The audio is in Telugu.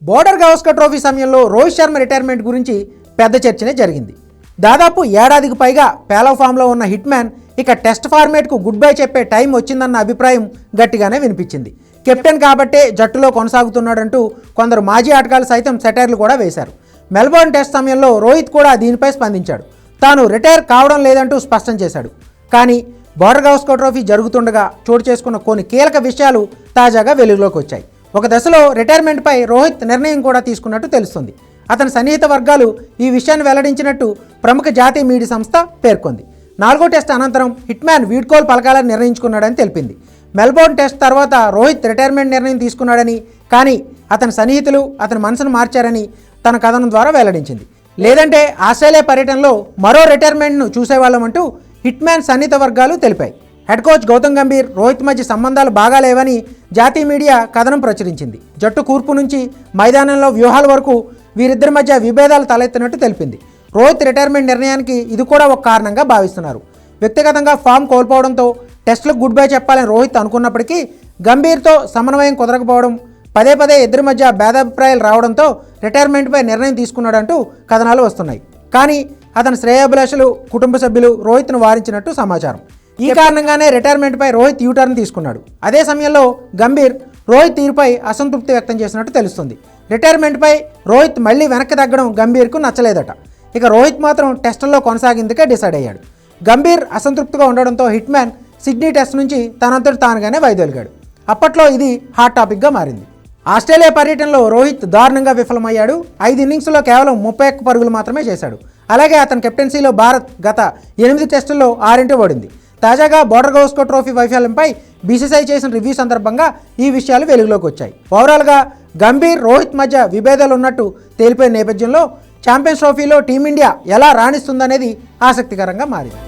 బోర్డర్ గవాస్కర్ ట్రోఫీ సమయంలో రోహిత్ శర్మ రిటైర్మెంట్ గురించి పెద్ద చర్చనే జరిగింది. దాదాపు ఏడాదికి పైగా పేలవ్ ఫామ్లో ఉన్న హిట్ మ్యాన్ ఇక టెస్ట్ ఫార్మేట్కు గుడ్ బై చెప్పే టైం వచ్చిందన్న అభిప్రాయం గట్టిగానే వినిపించింది. కెప్టెన్ కాబట్టే జట్టులో కొనసాగుతున్నాడంటూ కొందరు మాజీ ఆటగాళ్లు సైతం సెటైర్లు కూడా వేశారు. మెల్బోర్న్ టెస్ట్ సమయంలో రోహిత్ కూడా దీనిపై స్పందించాడు. తాను రిటైర్ కావడం లేదంటూ స్పష్టం చేశాడు. కానీ బోర్డర్ గవాస్కర్ ట్రోఫీ జరుగుతుండగా చోటు చేసుకున్న కొన్ని కీలక విషయాలు తాజాగా వెలుగులోకి వచ్చాయి. ఒక దశలో రిటైర్మెంట్పై రోహిత్ నిర్ణయం కూడా తీసుకున్నట్టు తెలుస్తుంది. అతని సన్నిహిత వర్గాలు ఈ విషయాన్ని వెల్లడించినట్టు ప్రముఖ జాతీయ మీడియా సంస్థ పేర్కొంది. 4వ టెస్ట్ అనంతరం హిట్ మ్యాన్ వీడ్కోలు పలకాలని నిర్ణయించుకున్నాడని తెలిపింది. మెల్బోర్న్ టెస్ట్ తర్వాత రోహిత్ రిటైర్మెంట్ నిర్ణయం తీసుకున్నాడని, కానీ అతని సన్నిహితులు అతని మనసును మార్చారని తన కథనం ద్వారా వెల్లడించింది. లేదంటే ఆస్ట్రేలియా పర్యటనలో మరో రిటైర్మెంట్ను చూసేవాళ్ళమంటూ హిట్ మ్యాన్ సన్నిహిత వర్గాలు తెలిపాయి. హెడ్ కోచ్ గౌతమ్ గంభీర్, రోహిత్ మధ్య సంబంధాలు బాగాలేవని జాతీయ మీడియా కథనం ప్రచురించింది. జట్టు కూర్పు నుంచి మైదానంలో వ్యూహాల వరకు వీరిద్దరి మధ్య విభేదాలు తలెత్తినట్టు తెలిపింది. రోహిత్ రిటైర్మెంట్ నిర్ణయానికి ఇది కూడా ఒక కారణంగా భావిస్తున్నారు. వ్యక్తిగతంగా ఫామ్ కోల్పోవడంతో టెస్టులకు గుడ్ బై చెప్పాలని రోహిత్ అనుకున్నప్పటికీ గంభీర్తో సమన్వయం కుదరకపోవడం, పదే పదే ఇద్దరి మధ్య భేదాభిప్రాయాలు రావడంతో రిటైర్మెంట్పై నిర్ణయం తీసుకున్నాడంటూ కథనాలు వస్తున్నాయి. కానీ అతని శ్రేయోభిలాషులు, కుటుంబ సభ్యులు రోహిత్ను వారించినట్టు సమాచారం. ఈ కారణంగానే రిటైర్మెంట్పై రోహిత్ యూటర్న్ తీసుకున్నాడు. అదే సమయంలో గంభీర్ రోహిత్ తీరుపై అసంతృప్తి వ్యక్తం చేసినట్టు తెలుస్తుంది. రిటైర్మెంట్పై రోహిత్ మళ్లీ వెనక్కి తగ్గడం గంభీర్కు నచ్చలేదట. ఇక రోహిత్ మాత్రం టెస్టుల్లో కొనసాగేందుకే డిసైడ్ అయ్యాడు. గంభీర్ అసంతృప్తిగా ఉండడంతో హిట్ మ్యాన్ సిడ్నీ టెస్ట్ నుంచి తనంతటి తానుగానే వైదొలిగాడు. అప్పట్లో ఇది హాట్ టాపిక్గా మారింది. ఆస్ట్రేలియా పర్యటనలో రోహిత్ దారుణంగా విఫలమయ్యాడు. 5 ఇన్నింగ్స్లో కేవలం 31 పరుగులు మాత్రమే చేశాడు. అలాగే అతని కెప్టెన్సీలో భారత్ గత 8 టెస్టుల్లో 6 ఓడింది. తాజాగా బోర్డర్ గవాస్కర్ ట్రోఫీ వైఫల్యంపై బీసీసీఐ చేసిన రివ్యూ సందర్భంగా ఈ విషయాలు వెలుగులోకి వచ్చాయి. ఓవరాల్గా గంభీర్, రోహిత్ మధ్య విభేదాలు ఉన్నట్టు తేలిపోయిన నేపథ్యంలో ఛాంపియన్స్ ట్రోఫీలో టీమిండియా ఎలా రాణిస్తుందనేది ఆసక్తికరంగా మారింది.